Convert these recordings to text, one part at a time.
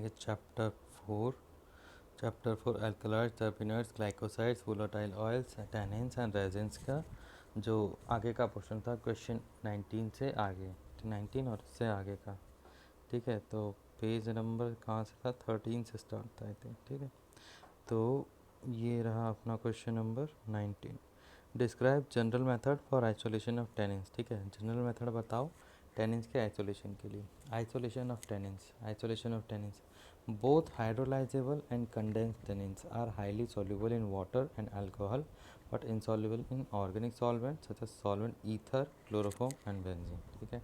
पढ़ेंगे chapter 4 alkaloids, टर्पेनॉइड्स, glycosides, volatile oils, tannins and resins का जो आगे का क्वेश्चन था क्वेश्चन 19 से आगे, 19 और इससे आगे का। ठीक है, तो पेज नंबर कहाँ से था, 13 से स्टार्ट था आई थिंक। ठीक है, तो ये रहा अपना question number 19। Describe general method for isolation of tannins. ठीक है, जनरल मेथड बताओ टेनिन्स के आइसोलेशन के लिए। Isolation of tannins both hydrolysable and condensed tannins are highly soluble in water and alcohol but insoluble in organic solvents such as solvent ether, chloroform and benzene। ठीक है,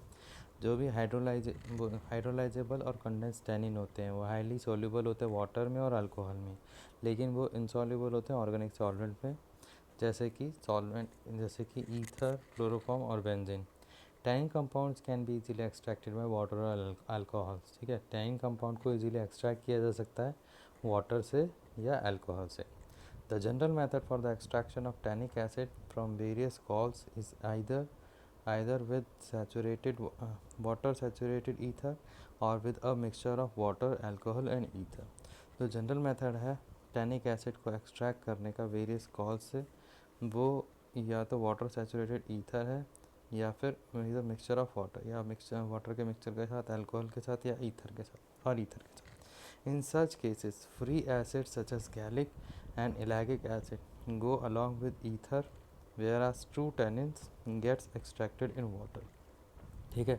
जो भी hydrolysable और condense tannin होते हैं वो हाईली सोल्यूबल होते हैं वाटर में और अल्कोहल में, लेकिन वो इनसॉल्यूबल होते हैं ऑर्गेनिक सॉल्वेंट में, जैसे कि ईथर, क्लोरोफॉर्म और benzene. Tannin compounds can be easily extracted by water और अल्कोहल्स। ठीक है, टैनिन कंपाउंड को इजीली एक्सट्रैक्ट किया जा सकता है वाटर से या अल्कोहल से। The general method for the extraction of tannic acid from various calls is either with water saturated ether or with a mixture of water, alcohol and ether। तो general method है tannic acid को extract करने का various calls से, वो या तो water saturated ether है या फिर मिक्सचर ऑफ वाटर, या मिक्सचर वाटर के मिक्सचर के साथ, अल्कोहल के साथ या ईथर के साथ और ईथर के साथ। In such cases free acid such as gallic and ellagic acid go along with ether whereas true tannins gets extracted in water। ठीक है,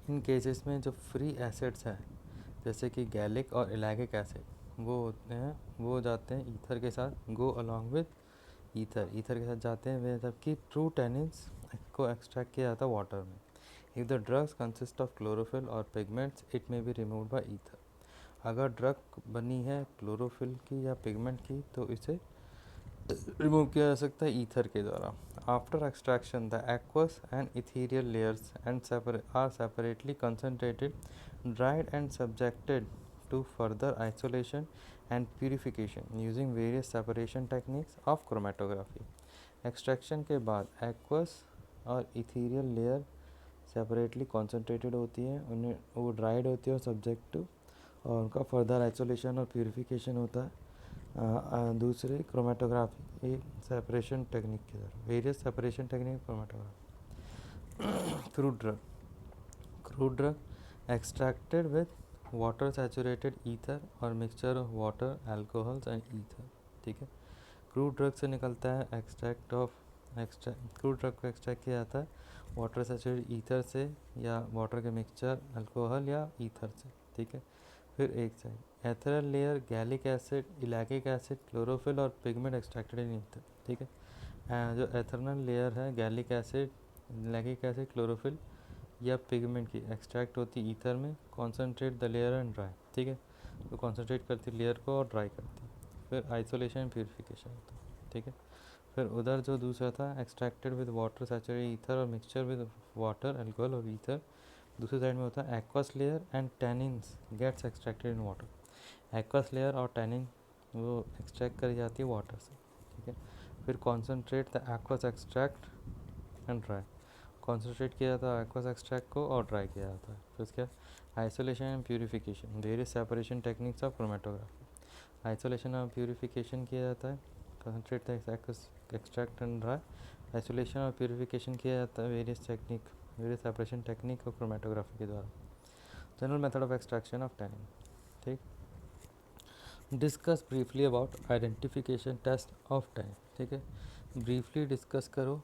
इन केसेस में जो फ्री एसिड्स हैं जैसे कि गैलिक और इलैगिक एसिड वो होते हैं, वो जाते हैं ईथर के साथ, गो अलॉन्ग विद ईथर के साथ जाते हैं, जबकि ट्रू टैनिन्स को एक्सट्रैक्ट किया जाता है वाटर में। If the drugs consist of chlorophyll और pigments it may be removed by ether. अगर ड्रग बनी है क्लोरोफिल की या पिगमेंट की तो इसे रिमूव किया जा सकता है ईथर के द्वारा। After extraction the aqueous and ethereal layers and are separately concentrated, dried and subjected to further isolation and purification using various separation techniques of chromatography. Extraction के बाद एक्वस और इथीरियल लेयर सेपरेटली कॉन्सेंट्रेटेड होती है, उन्हें वो dried होती है और सब्जेक्ट टू, और उनका फर्दर आइसोलेशन और प्यूरिफिकेशन होता है दूसरे क्रोमेटोग्राफी सेपरेशन टेक्निक के द्वारा। Various separation technique chromatography. Crude drug extracted with water saturated ether और mixture of water, alcohols and ether. ठीक है, क्रूड ड्रग से निकलता है क्रूड ड्रग को एक्सट्रैक्ट किया जाता है वाटर सैचुरेटेड ईथर से या वाटर के मिक्सचर, अल्कोहल या ईथर से। ठीक है, फिर एक side ethereal layer, gallic acid, ellagic acid, chlorophyll और पिगमेंट एक्सट्रैक्टेड इन ईथर। ठीक है, जो एथरनल लेयर है gallic acid, ellagic acid, chlorophyll या पिगमेंट की एक्सट्रैक्ट होती ईथर में, concentrate the layer and dry. ठीक है, तो कॉन्सेंट्रेट करती लेयर को और ड्राई करती। फिर आइसोलेशन प्यूरिफिकेशन होता है। ठीक है, फिर उधर जो दूसरा था extracted with water saturated ether और मिक्सचर विद वाटर, अल्कोहल और ईथर, दूसरी साइड में होता है aqueous layer and tannins gets extracted in water. Aqueous layer और टैनिन वो एक्सट्रैक्ट करी जाती है वाटर से। ठीक है, फिर concentrate the aqueous extract and dry, concentrate किया जाता है एक्वस एक्सट्रैक्ट को और ड्राई किया जाता है। फिर उसके बाद isolation and purification, various separation techniques of chromatography. Isolation और प्यूरिफिकेशन किया जाता है, concentrate the aqueous extract and dry. Isolation और प्यूरिफिकेशन किया जाता है वेरियस सेपरेशन टेक्निक और क्रोमेटोग्राफी के द्वारा। General method of extraction of tannin. ठीक, discuss briefly about identification test of tannin. ठीक है, ब्रीफली डिस्कस करो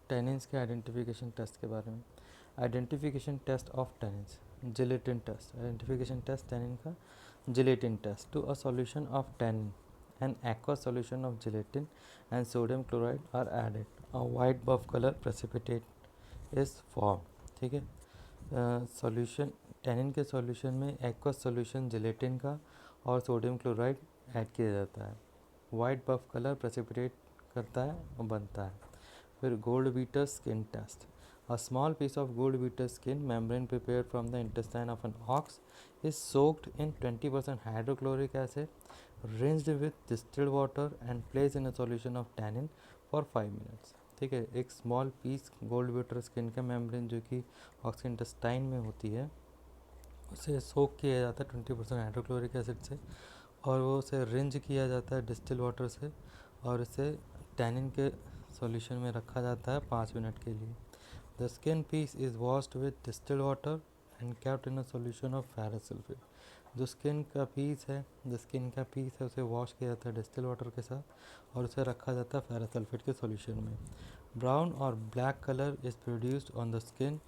टैनिन्स के आइडेंटिफिकेशन टेस्ट के बारे में। Identification test of tannins, gelatin test. Identification test tannin का, gelatin test. To a solution of tannin an aqueous solution of gelatin and sodium chloride are added, a white buff color precipitate is formed। ठीक है, solution tannin के solution में aqueous solution gelatin का और sodium chloride add किया जाता है, white बफ colour precipitate करता है और बनता है। फिर gold beater skin test, a small piece of gold beater skin membrane prepared from the intestine of an ox is soaked in 20% hydrochloric acid, rinsed with distilled water and placed in a solution of tannin for 5 minutes। ठीक है, एक small piece gold beater skin का membrane जो कि aux intestine में होती है उसे सोक किया जाता है 20% हाइड्रोक्लोरिक एसिड से, और वो उसे रिंज किया जाता है डिस्टिल वाटर से, और इसे टैनिन के सॉल्यूशन में रखा जाता है 5 मिनट के लिए। The skin piece is washed with distil water and kept in a solution of ferrous sulphate. जो स्किन का पीस है उसे वॉश किया जाता है डिस्टिल वाटर के साथ, और उसे रखा जाता है फेरस सल्फेट के सॉल्यूशन में। ब्राउन और black colour is produced on the skin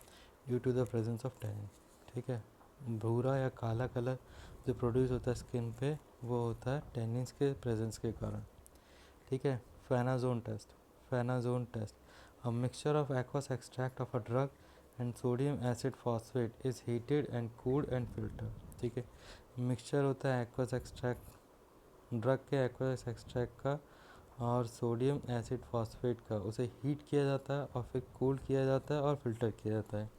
due to the presence of tannin. ठीक है, भूरा या काला कलर जो प्रोड्यूस होता है स्किन पे, वो होता है टैनिन्स के प्रेजेंस के कारण। ठीक है, phenazone test a mixture of aqueous extract of a drug and sodium acid phosphate is heated and cooled and filter. ठीक है, मिक्सचर होता है एक्वस एक्सट्रैक्ट, ड्रग के एक्वस एक्सट्रैक्ट का और सोडियम एसिड फॉस्फेट का, उसे हीट किया जाता है और फिर कूल किया जाता है और फिल्टर किया जाता है,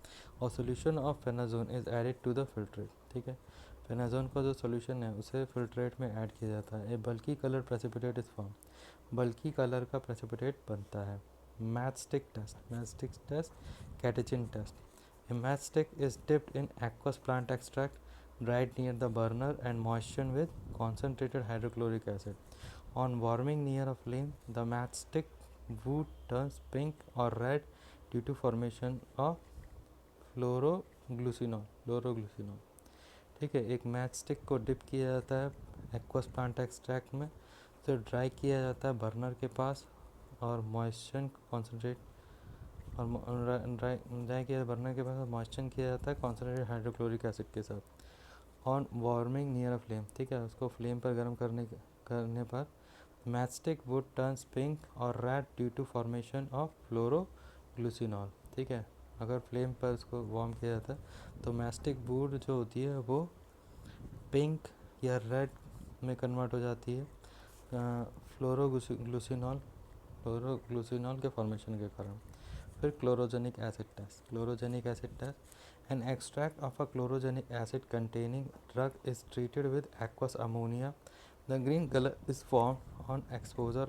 और solution of phenazone is added to the filtrate. ठीक है, फेनाजोन का जो सोल्यूशन है उसे फिल्ट्रेट में ऐड किया जाता है। A bulky colour precipitate is form, bulky colour का प्रेसिपिटेट बनता है। Matchstick test catechin test. A matchstick is dipped in aqueous plant extract dried near the burner and moisture with concentrated hydrochloric acid. On warming near a flame, the matchstick wood turns pink or red due to formation of फ्लोरोग्लूसिनॉल। ठीक है, एक match stick को dip किया जाता है aqueous plant extract में, तो dry किया जाता है बर्नर के पास, और मॉइस्चर कॉन्सेंट्रेट और ड्राई किया बर्नर के पास मॉइस्चर किया जाता है कॉन्सेंट्रेटेड हाइड्रोक्लोरिक एसिड के साथ। On warming near a flame, ठीक है, उसको फ्लेम पर गर्म करने पर मैचस्टिक वुड टर्न्स पिंक और red due to formation of phloroglucinol. ठीक है, अगर फ्लेम पर उसको वार्म किया जाता है तो मैचस्टिक वुड जो होती है वो पिंक या रेड में कन्वर्ट हो जाती है फ्लोरोग्लूसिनॉल के फॉर्मेशन के कारण। फिर chlorogenic acid test an extract of a chlorogenic acid containing drug is treated with aqueous ammonia. The green colour is form on exposure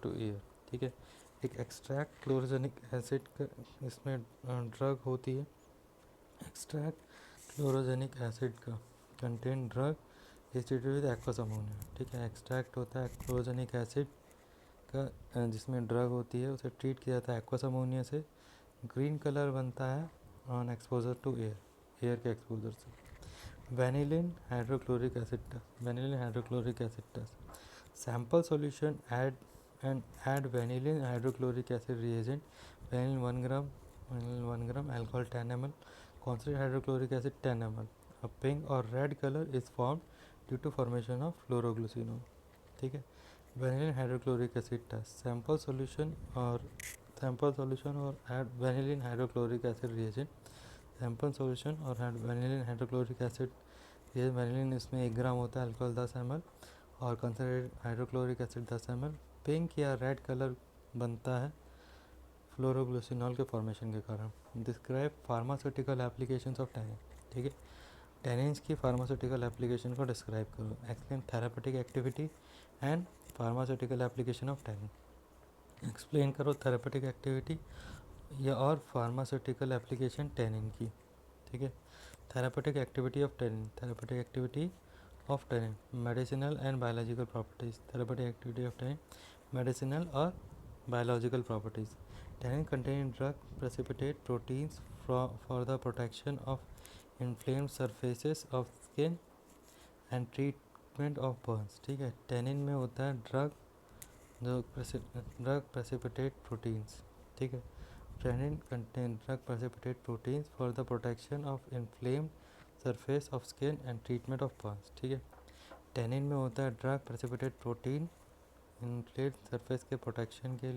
to air. ठीक है, एक एक्सट्रैक्ट क्लोरोजेनिक एसिड का इसमें ड्रग होती है, एक्सट्रैक्ट क्लोरोजेनिक एसिड का contain drug is treated with aqueous ammonia. ठीक है, एक्सट्रैक्ट होता है क्लोरोजेनिक एसिड का जिसमें ड्रग होती है, उसे ट्रीट किया जाता है एक्वस अमोनिया से। ग्रीन कलर बनता है ऑन एक्सपोजर टू एयर के एक्सपोजर से। vanillin hydrochloric acid test sample solution add vanillin hydrochloric acid reagent, vanillin 1 gram alcohol 10 ml, concentrated hydrochloric acid 10 ml. A pink or red color is formed due to formation of फ्लोरोग्लूसिनॉल। ठीक है, vanillin hydrochloric acid test sample solution और add vanillin hydrochloric acid reagent, sample solution और vanillin hydrochloric acid. ये vanillin इसमें 1 ग्राम होता है, alcohol 10 ml, और concentrated hydrochloric acid 10 ml। Pink या रेड कलर बनता है फ्लोरोग्लूसिनॉल के फॉर्मेशन के कारण। Describe pharmaceutical applications of tannin. ठीक है, टैनिन्स की फार्मास्यूटिकल एप्लीकेशन को डिस्क्राइब करो। Explain therapeutic activity and pharmaceutical application of tannin. Explain करो थेरापेटिक एक्टिविटी या और फार्मास्यूटिकल एप्लीकेशन टैनिन की। ठीक है, therapeutic activity of tannin medicinal and biological properties. Therapeutic activity of tannin medicinal और biological properties. Tannin contain drug precipitate proteins for the protection of inflamed surfaces of skin and treatment of burns. ठीक है, tannin में होता है drug precipitate proteins. ठीक है, tannin contain drug precipitate proteins for the protection of inflamed surface of skin and treatment of burns। ठीक है, tannin में होता है drug precipitate protein inflamed surface के प्रोटेक्शन के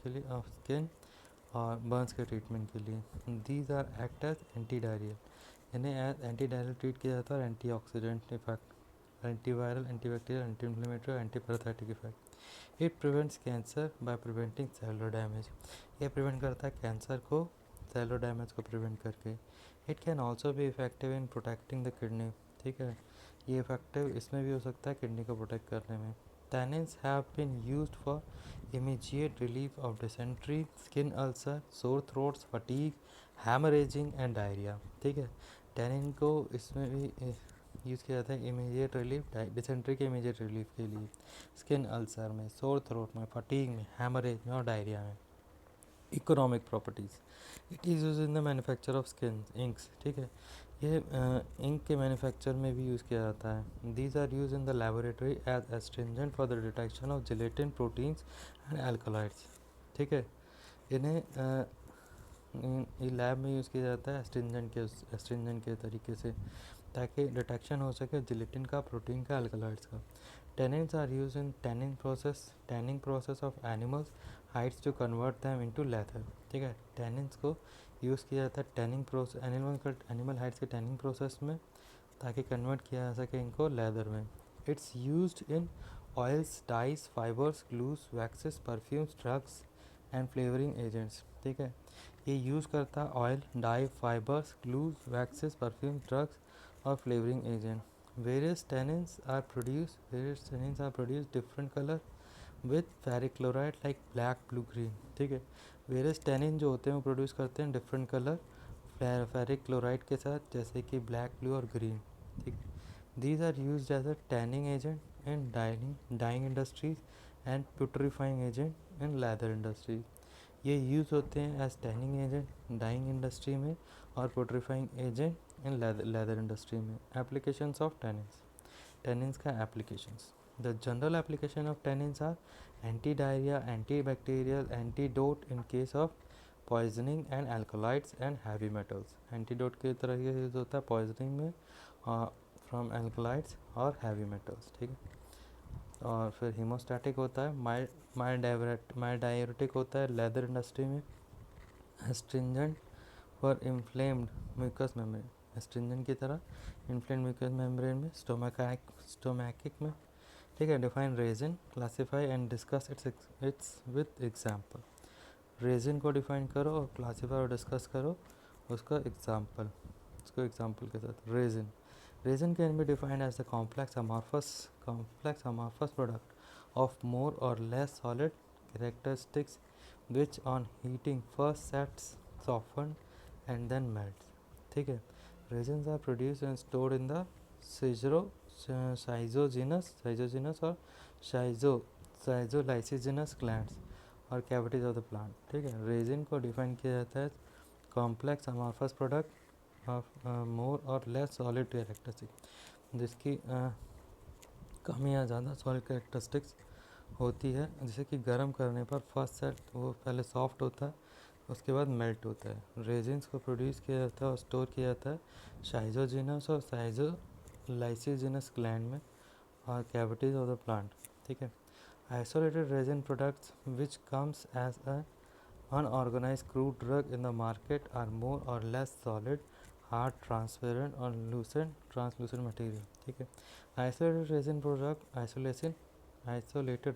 लिए, ऑफ स्किन और बर्न्स के ट्रीटमेंट के लिए। These are act as anti diarrhoeal, इन्हें एज एंटी डायरियल ट्रीट किया जाता है, और antioxidant effect, antiviral, antibacterial, anti inflammatory और anti parasitic effect. It prevents cancer by preventing cellular damage, ये प्रिवेंट करता है कैंसर को सेलुलर डैमेज को प्रिवेंट करके। It can also be effective in protecting the kidney. ठीक है, ये इफेक्टिव इसमें भी हो सकता है किडनी को प्रोटेक्ट करने में। Tannins have been used for immediate relief of dysentery, skin ulcer, sore throats, fatigue, hemorrhaging and diarrhea. ठीक है, टैनिन को इसमें भी यूज़ किया जाता है इमीडिएट रिलीफ, डिसेंट्री के इमीडिएट रिलीफ के लिए, स्किन अल्सर में, सोर थ्रोट में, फटीग में, हैमरेज में और डायरिया में. Economic properties, it is use in the manufacture of skin inks. ठीक है, ये इंक के मैन्युफैक्चर में भी यूज़ किया जाता है. These are use in the laboratory as astringent for the detection of gelatin proteins and alkaloids. ठीक है, इन्हें ये लैब में यूज़ किया जाता है एस्ट्रिंजेंट के तरीके से, ताकि डिटेक्शन हो सके जिलेटिन का, प्रोटीन का, एल्कलॉइड्स का. Tannins are used in tanning process of animals hides to convert them into leather. ठीक है, tannins को यूज़ किया जाता है टैनिंग प्रोसेस, एनिमल हाइड्स के टैनिंग प्रोसेस में, ताकि कन्वर्ट किया जा सके इनको लेदर में. It's used in oils, dyes, fibres, glues, waxes, perfumes, drugs and flavouring agents. ठीक है, ये यूज़ करता है oil, dye, fibres, glues, waxes, perfume, drugs और flavouring agent. Various tannins are produced different color with ferric chloride like black, blue, green. ठीक है, various tannin जो होते हैं वो प्रोड्यूस करते हैं डिफरेंट कलर फेरिक क्लोराइड के साथ, जैसे कि ब्लैक, ब्लू और ग्रीन. ठीक, these are used as a tanning agent in dyeing industries and putrefying agent in leather industries. ये यूज़ होते हैं as tanning agent dyeing industry में और putrefying agent in leather industry में. एप्लीकेशंस ऑफ टैनिन्स का applications. The general application of tannins are anti diarrhoea, anti bacterial, antidote in case of poisoning and alkaloids and heavy metals. Antidote के तरह use होता है poisoning में from alkaloids और heavy metals. ठीक है, और फिर हीमोस्टैटिक होता है, माइल्ड डायरेटिक होता है लेदर इंडस्ट्री में. Astringent for inflamed mucous membrane, astringent की तरह इन्फ्लेम्ड म्यूकस मेम्ब्रेन में, स्टोमैकिक में. ठीक है, define resin, classify and discuss it's with example. Resin को डिफाइन करो और क्लासीफाई और डिस्कस करो उसका एग्जाम्पल, उसको एग्जाम्पल के साथ. Resin can be defined as a complex amorphous product of more or less solid characteristics which on heating first sets, soften and then melts. ठीक है, resins are produced and stored in the schizogenous or schizolysigenous glands और cavities of the plant. ठीक है, resin को define किया जाता है complex amorphous product of more और लेस सॉलिड कैरेक्टरिस्टिक, जिसकी कम या ज़्यादा सॉलिड कैरेक्टरिस्टिक्स होती है, जैसे कि गर्म करने पर फर्स्ट सेट वो पहले सॉफ्ट होता है, उसके बाद मेल्ट होता है. रेजिन्स को प्रोड्यूस किया जाता है और स्टोर किया जाता है शाइजोजिनस और साइजोलाइसिजिनस ग्लैंड में और कैविटीज ऑफ द प्लांट. ठीक है, isolated resin products which comes as a unorganized crude drug in the market are more or less solid, hard, transparent or translucent material. ठीक है, isolated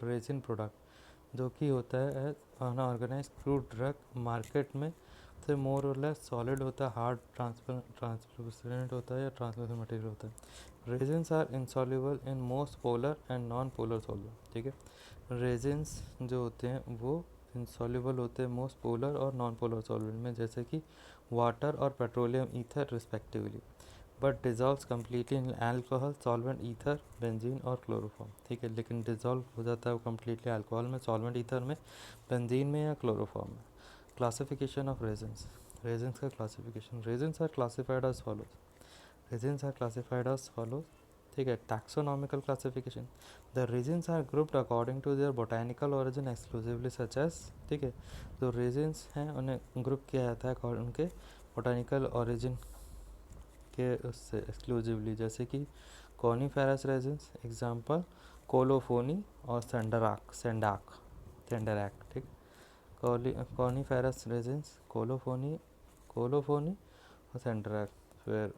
resin product जो कि होता है unorganized crude drug मार्केट में से मोर और लेस सॉलिड होता है, हार्ड, ट्रांसलूसेंट होता है या ट्रांसलूसेंट मटेरियल होता है. Resins are insoluble in most polar and non polar solvent. ठीक है, रेजिन्स जो होते हैं वो इंसॉल्युबल होते हैं मोस्ट पोलर और नॉन पोलर सॉल्वेंट में, जैसे कि वाटर और petroleum ether respectively, but dissolves completely in alcohol, solvent, ether, benzene और क्लोरोफॉर्म. ठीक है, लेकिन डिजॉल्व हो जाता है वो कम्प्लीटली अल्कोहल में, सॉल्वेंट, ईथर में, बेंजीन में या क्लोरोफॉर्म में. Classification of resins. रेजिन्स का classification. Resins are classified as follows. ठीक है, taxonomical classification. The resins are grouped according to their botanical origin exclusively such as. ठीक है, जो रेजिन्स हैं उन्हें ग्रुप किया जाता है उनके बोटानिकल ओरिजिन के उससे एक्सक्लूसिवली, जैसे कि कॉनीफेरस रेजिन्स, एग्जांपल कोलोफोनी और सेंडराक. ठीक, कॉनीफेरस रेजिन्स कोलोफोनी और सेंडराक. फिर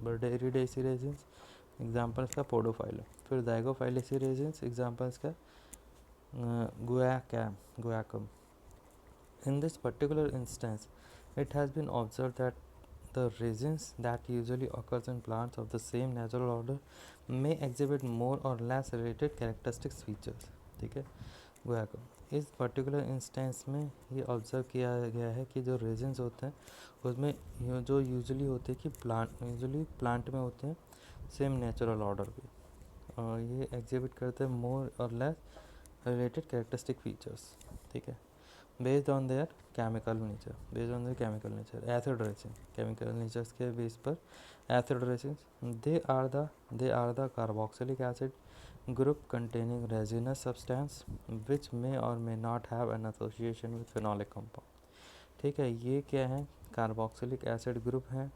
बर्डेरिडेसी रेजिन्स, एग्जांपल्स का पोडोफाइलम. फिर ज़ाइगोफाइलेसी रेजिन्स, एग्जांपल्स का गुआकम. In this particular instance, it has been observed that the resins that usually occurs in plants of the same natural order may exhibit more or less related characteristic features. ठीक है, गोया को इस particular instance में ये observe किया गया है कि जो रेजिन्स होते हैं उसमें जो यूजुअली होते हैं कि प्लांट में होते हैं सेम नेचुरल ऑर्डर पे, और ये एग्जिबिट करते हैं मोर और लेस रिलेटेड कैरेक्टरिस्टिक फीचर्स. ठीक है, based on their chemical nature acid resin chemical natures के बेस पर acid resin they are the carboxylic acid group containing resinous substance which may or may not have an association with phenolic compound. ठीक है, ये क्या है, carboxylic acid group हैं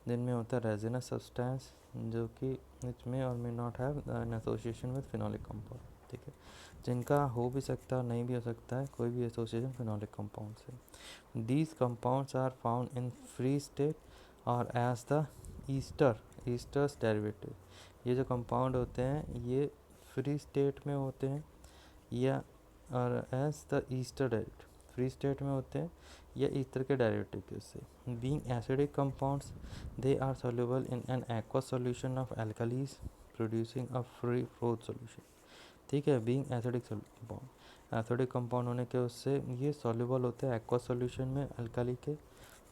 जिनमें होता है रेजिनस सब्सटेंस जो कि विच में और may not have an association with phenolic compound. ठीक है, जिनका हो भी सकता है नहीं भी हो सकता है कोई भी एसोसिएशन फिनोलिक कंपाउंड से. These compounds are found in free state और एज द ईस्टर्स डेरिवेटिव. ये जो कंपाउंड होते हैं ये फ्री स्टेट में होते हैं या और as the ester derivative free state में होते हैं या ईस्टर के डेरिवेटिव के उससे. Being acidic compounds they are soluble in an aqueous solution of alkalies producing a free float solution. ठीक है, बीइंग एसिडिक कंपाउंड होने के उससे ये सॉल्युबल होते हैं एक्वस सॉल्यूशन में अल्कली के,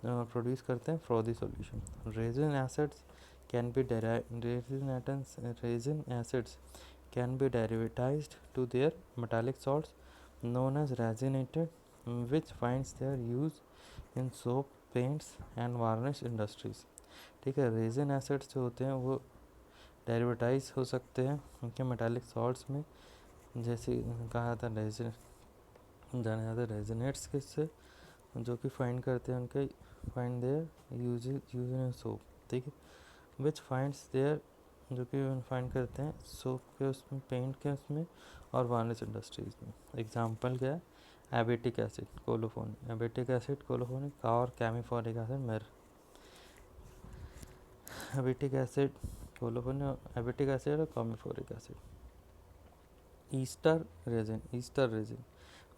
प्रोड्यूस करते हैं frothy solution. Resin acids can be resin acids can be derivatized to their metallic salts known as resinated, which finds their use in soap, paints and varnish industries. ठीक है, resin acids जो होते हैं वो डेरिवेटाइज हो सकते हैं उनके मेटालिक सॉल्ट्स में, जैसे कहा था रेजिन जाने जाते रेजिनेट्स किससे जो कि फाइंड करते हैं उनके find their use in soap. ठीक है, विच फाइंड्स देयर जो कि फाइंड करते हैं सोप के उसमें, पेंट के उसमें और वार्निश इंडस्ट्रीज़ में. एग्जांपल क्या है, एबिटिक एसिड कोलोफोनिक और कैमिफोरिक एसिड मिर. एबिटिक एसिड और camphoric acid. Ester resin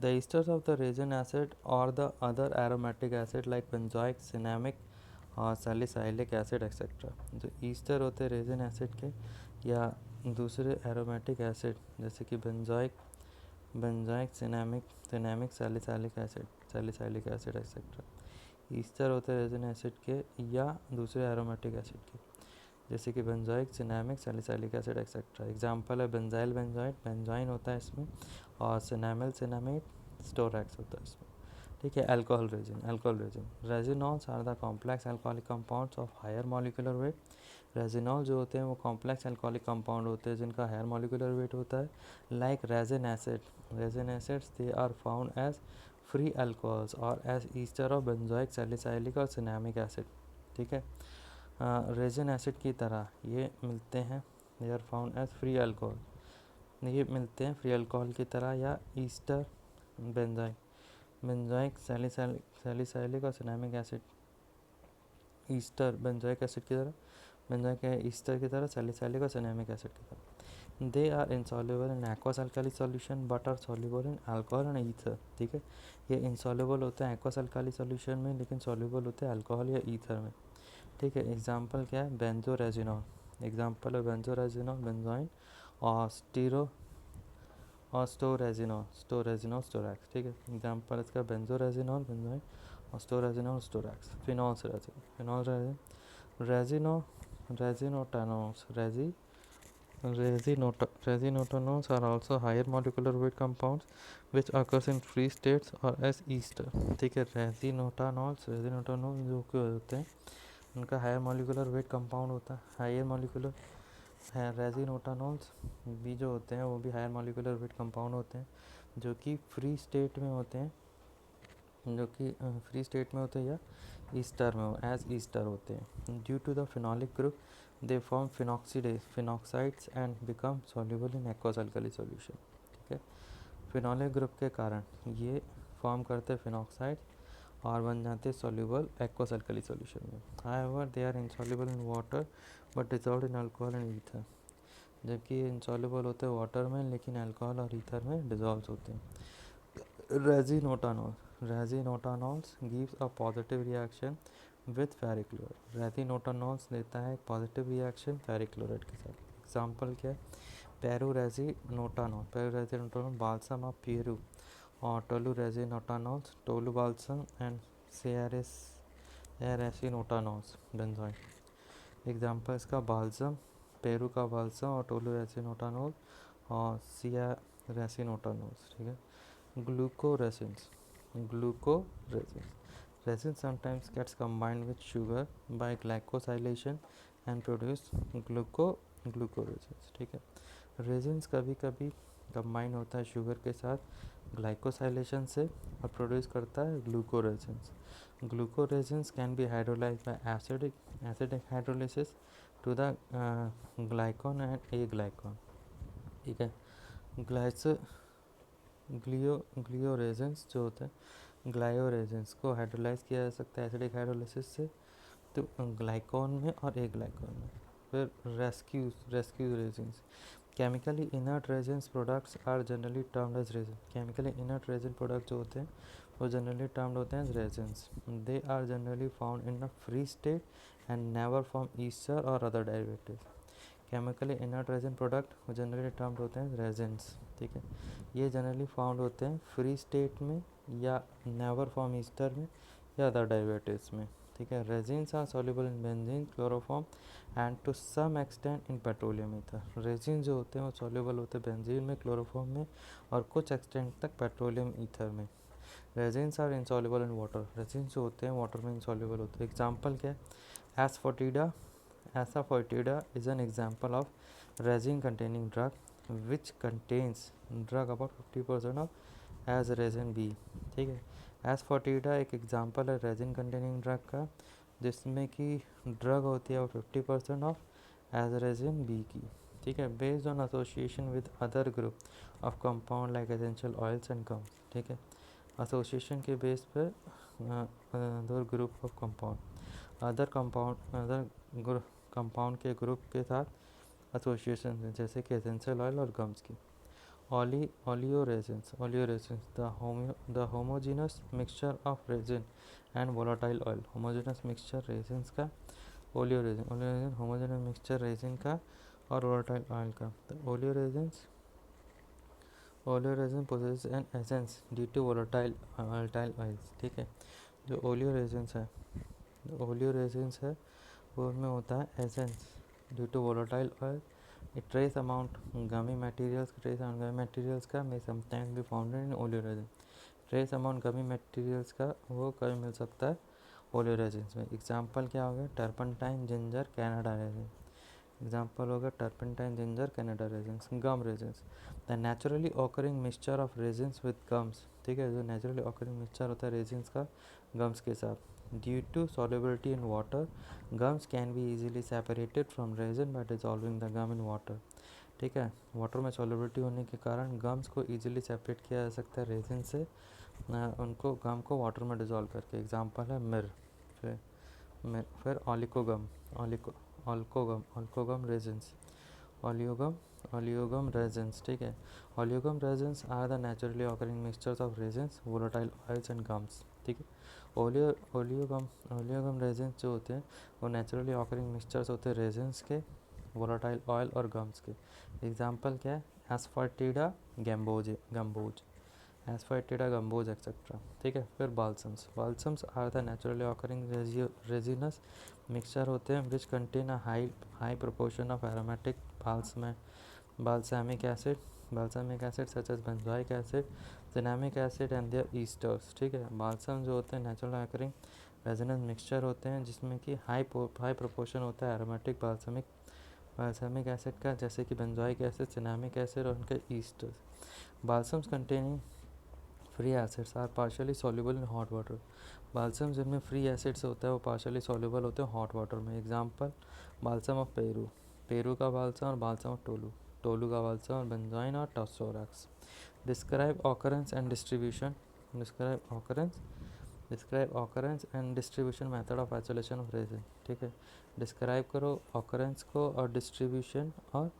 the esters of the resin acid और the other aromatic acid like benzoic, cinnamic और सैलिसाइलिक एसिड एक्सेट्रा. जो ईस्टर होते हैं रेजिन एसिड के या दूसरे एरोमेटिक एसिड जैसे कि benzoic, cinnamic salicylic acid etcetera. Easter होते हैं रेजिन एसिड के या दूसरे एरोमेटिक एसिड के जैसे कि benzoic, cinnamic, salicylic acid etcetera. Example है बेंजाइल बेंजोइट, बेंजोइन होता है इसमें, और सिनेमेट, स्टोरैक्स होता है इसमें. ठीक है, alcohol resin resinols are the complex alcoholic compounds of higher molecular weight. Resinol जो होते हैं वो कॉम्प्लेक्स अल्कोहलिक कंपाउंड होते हैं जिनका हायर मॉलिक्यूलर वेट होता है. Like resin acids they are found as free alcohols और as ester of benzoic, salicylic और सिनेमिक एसिड. ठीक है, रेजिन एसिड की तरह ये मिलते हैं, they are found as free alcohol, ये मिलते हैं फ्री अल्कोहल की तरह या ईस्टर, बेंजोइक, सैलिसाइलिक और cinnamic acid. Ester benzoic acid की तरह, बेंजोइक ईस्टर की तरह, सैलिसाइलिक और सिनेमिक एसिड की तरह. They are insoluble in aqueous alkali solution but are soluble in alcohol and ether. ठीक है, ये इनसॉल्युबल होते हैं एक्वस अल्काली सॉल्यूशन में लेकिन सॉल्युबल होते हैं अल्कोहल या ईथर में. ठीक है, एग्जांपल क्या है, बेंजोरेजिनॉल. एग्जांपल है बेंजोरेजिनॉल, बेंजोइन और स्टोरेजिनॉल, स्टोरैक्स. ठीक है, एग्जांपल इसका बेंजोरेजिनॉल, बेंजोइन और स्टोरेजिनॉल, स्टोरैक्स. Resinotanols are also higher molecular weight compounds which occurs in free states or as ester. ठीक है, रेजिनोटानॉल जो कि होते हैं उनका हायर मॉलिकुलर वेट कंपाउंड होता है, हायर मॉलिकुलर है. रेजिनोटानॉल्स भी जो होते हैं वो भी हायर मॉलिकुलर वेट कंपाउंड होते हैं जो कि फ्री स्टेट में होते हैं या ईस्टर में एज ईस्टर होते हैं. Due to the phenolic group they form phenoxides and become soluble in aqueous alkali solution. ठीक है, फिनोलिक ग्रुप के कारण ये फॉर्म करते हैं फिनॉक्साइड और बन जाते हैं सॉल्युबल एक्वस अल्कली सॉल्यूशन में. However they are insoluble in water but dissolved in alcohol and ether. जबकि इनसॉल्युबल होते हैं वाटर में लेकिन अल्कोहल और ईथर में डिसॉल्व होते हैं. Resinotanols gives a positive reaction with ferric chloride. Resinotannols देता है एक पॉजिटिव रिएक्शन फेरिक क्लोराइड के साथ। एग्जाम्पल क्या है, peruresinotannol, peruresinotannol balsam of Peru, और toluresinotannols, tolu balsam and siaresinotannols benzoyl. Examples का बाल्सम, पेरू का बाल्सम और टोलूरेजिनोटानॉल और सियारेसिनोटानॉल्स। ठीक है। ग्लूकोरेसिन्स, ग्लूकोरेसिन्स, resin sometimes gets combined with sugar by glycosylation and produce glucoresins। ठीक है। रेजिन्स कभी कभी कंबाइन होता है शुगर के साथ ग्लाइकोसाइलेशन से और प्रोड्यूस करता है glucoresins. Glucoresins can be hydrolyse by acidic hydrolysis to the glycone and a glycone. ठीक है। ग्लाइसो ग्लियोरेजेंस जो होते हैं, ग्लायोरेजेंस को हाइड्रोलाइज किया जा सकता है एसिडिक हाइड्रोलिसिस से तो ग्लाइकॉन में और ए ग्लाइकॉन में। फिर rescue resenes, chemically inert resenes products are generally termed as resin. Chemically inert resin product जो होते हैं वो जनरली टर्म्ड होते हैं as resenes. They are generally found in a free state and never form ester और other derivative. Chemically inert resin product generally termed होते हैं resins. ठीक है। ये जनरली फाउंड होते हैं फ्री स्टेट में या नेवर फॉर्म ईस्टर में या अदर डेरिवेटिव्स में। ठीक है। Resins are soluble in benzene, chloroform and to some extent in petroleum ether. Resin जो होते हैं वो सॉल्युबल होते हैं बेंजीन में, क्लोरोफॉर्म में और कुछ एक्सटेंट तक पेट्रोलियम ईथर में। Resins are insoluble in water, resins जो होते हैं वाटर में इनसॉल्युबल होते हैं। एग्जाम्पल क्या है, एसफोटिडा, Asafoetida is an example of resin containing drug which contains drug about 50% of as resin B। ठीक है। Asafoetida एक एग्जाम्पल है रेजिन कंटेनिंग ड्रग का जिसमें कि ड्रग होती है वो 50% ऑफ एज रेजिन बी की। ठीक है। Based on association with other group of compound like essential oils and gums. ठीक है। एसोसिएशन के बेस पे other group of compound, other compound के ग्रुप के साथ एसोसिएशन है जैसे कि एसेंशियल ऑयल और गम्स की। Oleoresins, the homogeneous mixture of resin and volatile oil. Homogeneous mixture resins का ओलियोरेजिन होमोजेनस मिक्सचर रेजिन का और वोलाटाइल ऑयल का। तो oleoresin possess an essence due to volatile oils. ठीक है। जो ओलियोरेजिन्स है वो उनमें होता है essence due to volatile oil. Trace amount gummy materials का may sometimes be found in oleoresin। Trace amount gummy materials का वो कभी मिल सकता है ओलियोरेजिन्स में। एग्जांपल क्या होगा, turpentine, ginger, Canada resin. Example होगा turpentine, ginger, Canada resins. Gum resins, the naturally occurring mixture of resins with gums. ठीक है। जो नेचुरली ऑकरिंग मिक्सचर होता है रेजिन्स का गम्स के साथ। Due to solubility in water, gums can be easily separated from resin by dissolving the gum in water। ठीक है। वाटर में solubility होने के कारण गम्स को easily सेपरेट किया जा सकता है रेजिन से, उनको गम को वाटर में डिजॉल्व करके। एग्जांपल है मिर, फिर ऑलिकोगम रेजिन्स, ओलियोगम रेजिन्स। ठीक है। Oleogum resins are the naturally occurring mixtures of resins, volatile oils and gums. ठीक है। ओलियोगम रेजिन्स जो होते हैं वो नेचुरली ऑकरिंग मिक्सचर्स होते हैं रेजिन्स के, वोलेटाइल ऑयल और गम्स के। एग्जांपल क्या है, एस्फर्टिडा गम्बोज, एक्सेट्रा। ठीक है। फिर balsams are the naturally occurring resinous mixture होते हैं which contain a high proportion of aromatic balsamic acid such as benzoic acid, cinnamic acid and their esters। ठीक है। बाल्सम जो होते हैं नेचुरल ऑकरिंग रेजिनस मिक्सचर होते हैं जिसमें कि हाई प्रोपोर्शन होता है एरोमेटिक बाल्समिक एसिड का जैसे कि बेंजोइक एसिड, सिनामिक एसिड और उनके esters. Balsams containing free acids are partially soluble in hot water. Balsam जिनमें फ्री एसिड्स होता है वो पार्शियली सॉल्युबल होते हैं हॉट वाटर में। एग्जांपल बाल्सम ऑफ पेरू का बाल्सम और बाल्सम ऑफ टोलू का बाल्सम और बेंजोइन और storax. Describe occurrence and distribution method of isolation of resin. ठीक है। डिस्क्राइब करो ऑकरेंस को और डिस्ट्रीब्यूशन और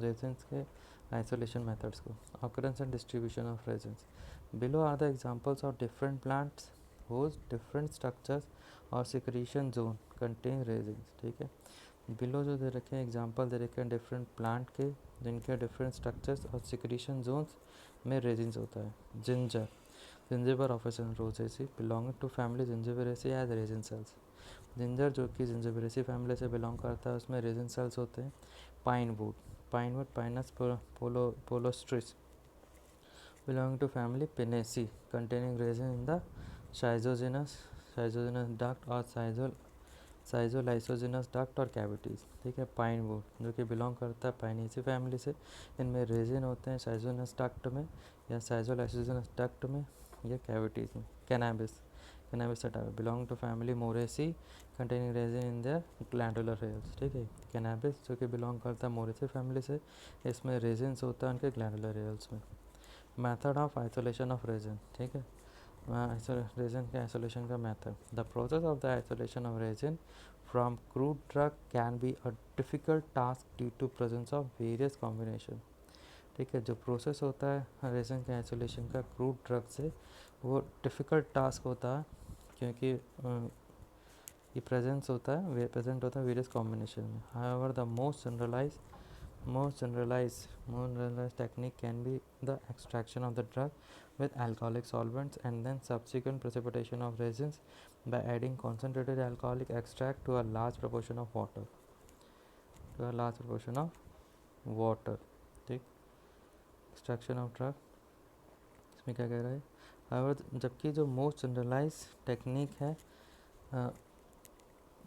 रेजिन्स के isolation methods को। occurrence and distribution of resins, below are the examples of different plants host different structures और secretion zone contain resin. ठीक है, बिलो जो दे रखे हैं एग्जांपल दे रखे हैं डिफरेंट प्लांट के जिनके डिफरेंट स्ट्रक्चर्स और सिक्रीशन जोन्स में रेजिन्स होता है। Ginger, zingiber officinale Roscoe belonging to family zingiberaceae as resin cells. Ginger जो कि जिंजिबेरेसी फैमिली से बिलोंग करता है उसमें रेजिन सेल्स होते हैं। Pine wood, pinus palustris belonging to family Pinnaceae containing resin in the schizogynous duct or schizolysogynous duct और cavities। ठीक है, पाइन वुड जो कि बिलोंग करता है पाइनेसी फैमिली से, इनमें रेजिन होते हैं साइजोनस डक्ट में या साइजोलाइसोजिनस डक्ट में या कैविटीज में। Cannabis sativa belong to family moraceae containing resin in their glandular hairs. ठीक है, कैनाबिस जो कि बिलोंग करता है मोरेसी फैमिली से, इसमें रेजिन्स होता है उनके ग्लैंडुलर हेयर्स में। Method of isolation of resin. ठीक है, रेजिन के आइसोलेशन का method. The process of the isolation of resin from crude drug can be a difficult task due to presence of various combination. ठीक है, जो process होता है रेजिन के आइसोलेशन का क्रूड ड्रग से, वो डिफ़िकल्ट टास्क होता है क्योंकि ये प्रेजेंट होता है वेरियस कॉम्बिनेशन में। However the most generalized technique can be the extraction of the drug with alcoholic solvents and then subsequent precipitation of resins by adding concentrated alcoholic extract to a large proportion of water ठीक, extraction of drug इसमें क्या कह रहा है। However जबकि जो most generalise technique है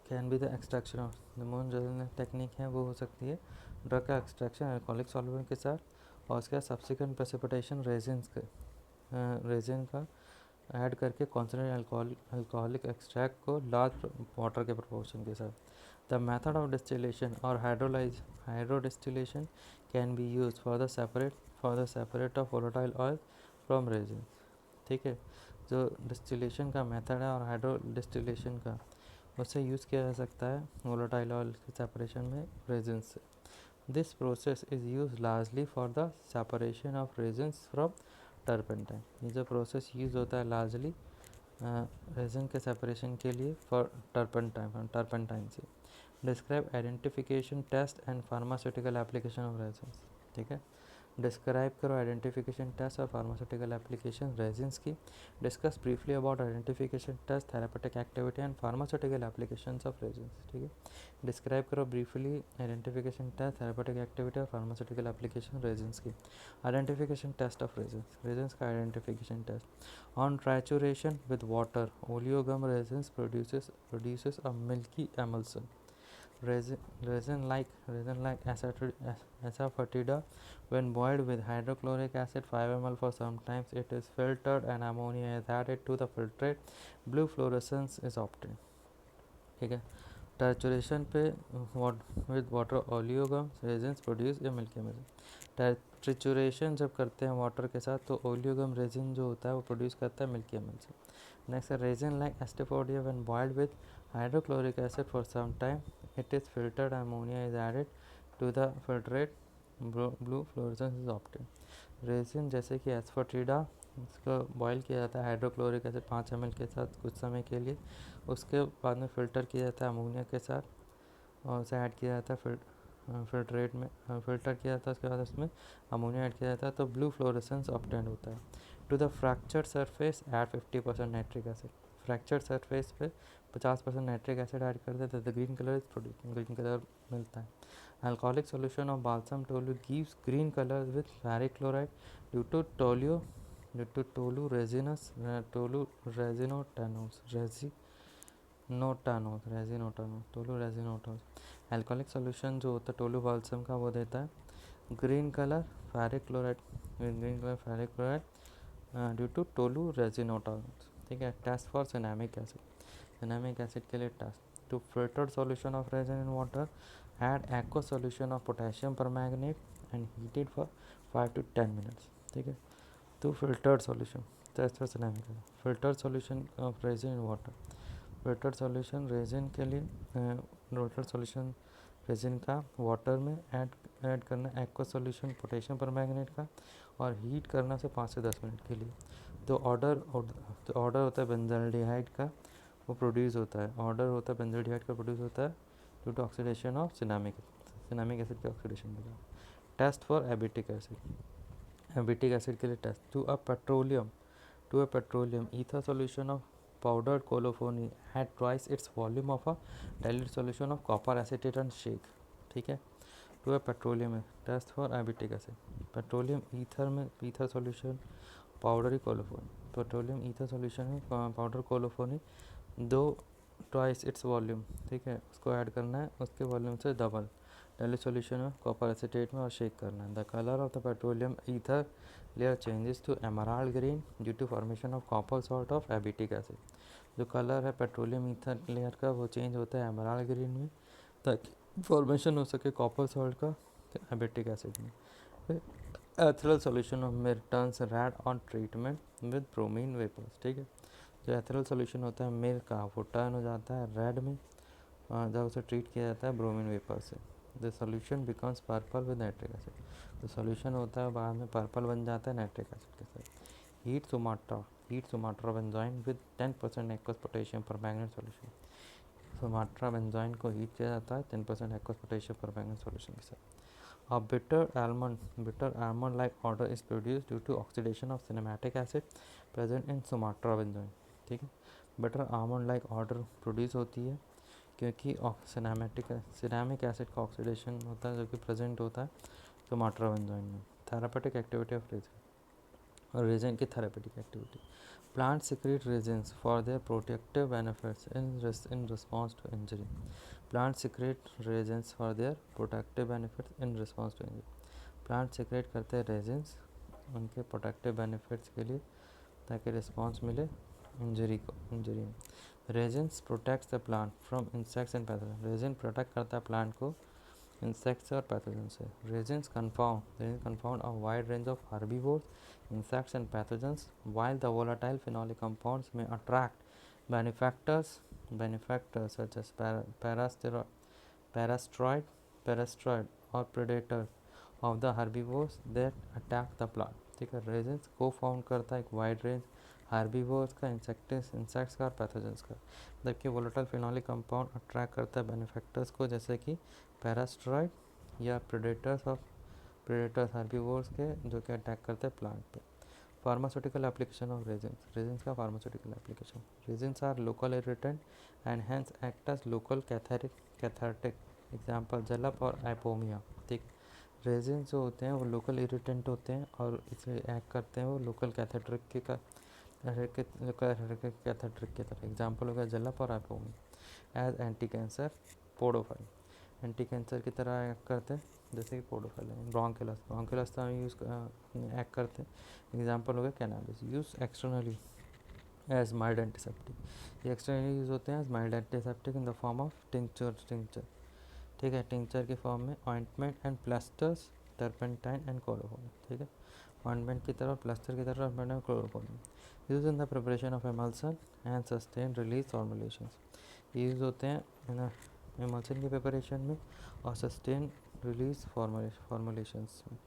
can be the extraction of the most generalise technique है वो हो सकती है ड्रग का एक्सट्रैक्शन अल्कोहलिक सॉल्वेंट के साथ और उसके बाद सब्सिक्वेंट प्रेसिपिटेशन रेजिन का ऐड करके कॉन्सनट्रेटेड अल्कोहलिक एक्सट्रैक्ट को लार्ज वाटर के प्रोपोर्शन के साथ। द मेथड ऑफ डिस्टिलेशन और hydro distillation can be use for the separate of volatile oil from resin. ठीक है, जो डिस्टिलेशन का मेथड है और हाइड्रो डिस्टिलेशन का उससे यूज़ किया जा सकता है वोलेटाइल ऑयल के सेपरेशन में रेजिन से। This process is use largely for the separation of resins from turpentine. ये जो प्रोसेस यूज़ होता है लार्जली रेजिन के सेपरेशन के लिए फॉर टर्पेंटाइन से। Describe identification test and pharmaceutical application of resins. ठीक है, डिस्क्राइब करो आइडेंटिफिकेशन टेस्ट और फार्मास्यूटिकल एप्लीकेशन रेजिन्स की। Discuss briefly about identification test, therapeutic activity and pharmaceutical applications of resins. ठीक है, डिस्क्राइब करो briefly identification test, therapeutic activity और pharmaceutical application resins की। आइडेंटिफिकेशन टेस्ट ऑफ रेजिन्स का identification test. On trituration with water oleogum resins produces a milky emulsion. Resin like asafoetida when boiled with hydrochloric acid 5 ml for sometimes it is filtered and ammonia is added to the filtrate. Blue fluorescence is obtained. ठीक है, टैचुरेशन पे with water oleogum resins produce या milky emulsion. ट्रिचुरेशन जब करते हैं water के साथ तो ओलियोगम रेजिन जो होता है वो प्रोड्यूस करता है मिल्की एमल्सन। नेक्स्ट है resin like asafoetida when boiled with hydrochloric acid for some time it is filtered, ammonia is added to the filtrate, blue fluorescence is obtained. Resin जैसे कि एस्फोटिडा इसको बॉयल किया जाता है हाइड्रोक्लोरिक एसिड 5 ml के साथ कुछ समय के लिए, उसके बाद में फ़िल्टर किया जाता है अमोनिया के साथ और उसे ऐड किया जाता है फिल्ट्रेट में, फ़िल्टर किया जाता है उसके बाद उसमें अमोनिया ऐड किया जाता है तो ब्लू फ्लोरेसेंस ऑब्टेंड होता है। To the fractured surface add 50% nitric acid. Fractured surface पे 50% नाइट्रिक एसिड ऐड कर देते हैं तो green colour is produce, green colour मिलता है। Alcoholic solution of balsam tolu gives green colour with ferric chloride due to tolu resinous tolu resinotannols. Alcoholic solution जो होता है टोलू बाल्सम का वो देता है green colour ferric chloride due to tolu resinotannols. ठीक है, टेस्ट फॉर सिनेमिक एसिड के लिए test. To filtered solution of resin in water add aqua solution of potassium permanganate and heated for 5 to 10 minutes। ठीक है, to filtered solution test for cinnamic acid. Filtered solution of resin in water, filtered solution resin के लिए filtered solution resin का water में add करना aqua solution potassium permanganate का और heat करना से 5 से 10 मिनट के लिए। तो ऑर्डर होता है बेंजल्डिहाइड का, वो प्रोड्यूस होता है, ऑर्डर होता है बेंजल्डिहाइड का प्रोड्यूस होता है due to oxidation of cinnamic acid के ऑक्सीडेशन के लिए। टेस्ट फॉर एबिटिक एसिड के लिए test to a petroleum ether solution of powdered colophony at twice its volume of a dilute solution of copper acetate and shake. ठीक है, to a petroleum test for abietic acid, petroleum ether में ether solution powdery colophony, petroleum ether solution है powder colophony दो twice its volume, ठीक है, उसको add करना है उसके वॉल्यूम से डबल डाइल्यूट सॉल्यूशन में कॉपर एसीटेट में और शेक करना है। The colour of the petroleum ether layer changes to emerald green due to formation of copper salt of abietic acid. जो कलर है पेट्रोलियम ईथर लेयर का वो चेंज होता है एमराल्ड ग्रीन में ताकि फॉर्मेशन हो सके कॉपर सॉल्ट का एबिटिक एसिड में। Ethereal solution of myrrh turns red on treatment with bromine vapours. ठीक है, जो एथरल सॉल्यूशन होता है मिर का वो टर्न हो जाता है रेड में जब उसे ट्रीट किया जाता है ब्रोमीन वेपर से। The solution becomes purple with nitric acid, तो सॉल्यूशन होता है बाद में पर्पल बन जाता है नाइट्रिक एसिड के साथ। Heat सुमाट्रा benzoin with 10% aqueous potassium पर मैंगनीज सॉल्यूशन, सुमाट्रा बेंजोइन को हीट किया जाता है 10% एक्वस पोटेशियम पर मैंगनीज सॉल्यूशन के साथ। A bitter almond like odor is produced due to oxidation of cinematic acid present in Sumatra benzoin। ठीक है, bitter almond like odor produce होती है क्योंकि सिनेमिक एसिड का ऑक्सीडेशन होता है जो कि प्रेजेंट होता है सुमाट्रा बेंजोइन में। थेरापेटिक एक्टिविटी ऑफ रेजिन और रेजिन की therapeutic activity, plant secrete resins for their protective benefits in response to injury। Plant secrete resins for their protective benefits in response to injury। Plant secrete करते हैं resins उनके protective benefits के लिए ताकि response मिले injury में। Resins protects the plant from insects and pathogen, resin protect करता है प्लांट को इंसेक्ट्स और पैथोजन से। Resins compound a wide range of herbivores, insects and pathogens, while the volatile phenolic compounds may attract benefactors such as parasitoid or predators of the herbivores that attack the plant। ठीक है, resins को found करता है एक wide range herbivores का, insects का और pathogens का, जबकि वोलेटाइल फिनोलिक कंपाउंड अट्रैक्ट करता है बेनिफैक्टर्स को जैसे कि पैरास्टरॉइड या प्रेडेटर्स हार्बीवोर्स के जो कि अटैक करते हैं प्लांट पे। फार्मास्यूटिकल एप्लीकेशन ऑफ रेजिन्स का pharmaceutical application, resins are local irritant and hence act as local cathartic, example jalap और एपोमिया। ठीक, रेजिन्स जो होते हैं वो लोकल इरिटेंट होते हैं और इसलिए एक्ट करते हैं वो लोकल कैथेट्रिक की तरह, एग्जाम्पल हो गया जलप और ipomoea. As anti cancer podophyll, anti cancer की तरह एक्ट करते हैं जैसे कि पोडोफाइल है। ब्रोंकिलस का यूज़ एक्ट करते हैं, एग्जाम्पल हो गया cannabis. Use externally as mild antiseptic, ये एक्सटर्नली यूज़ होते हैं as mild antiseptic in the form of tincture. ठीक है, टिंचर की फॉर्म में ointment and plasters, turpentine and chloroform. ठीक है, ऑइंटमेंट की तरह प्लास्टर की तरह turpentine chloroform. Use in the preparation of emulsion and sustain release formulations, use होते हैं एमल्सन की प्रिपरेशन में और सस्टेन रिलीज फॉर्मुलेशंस में।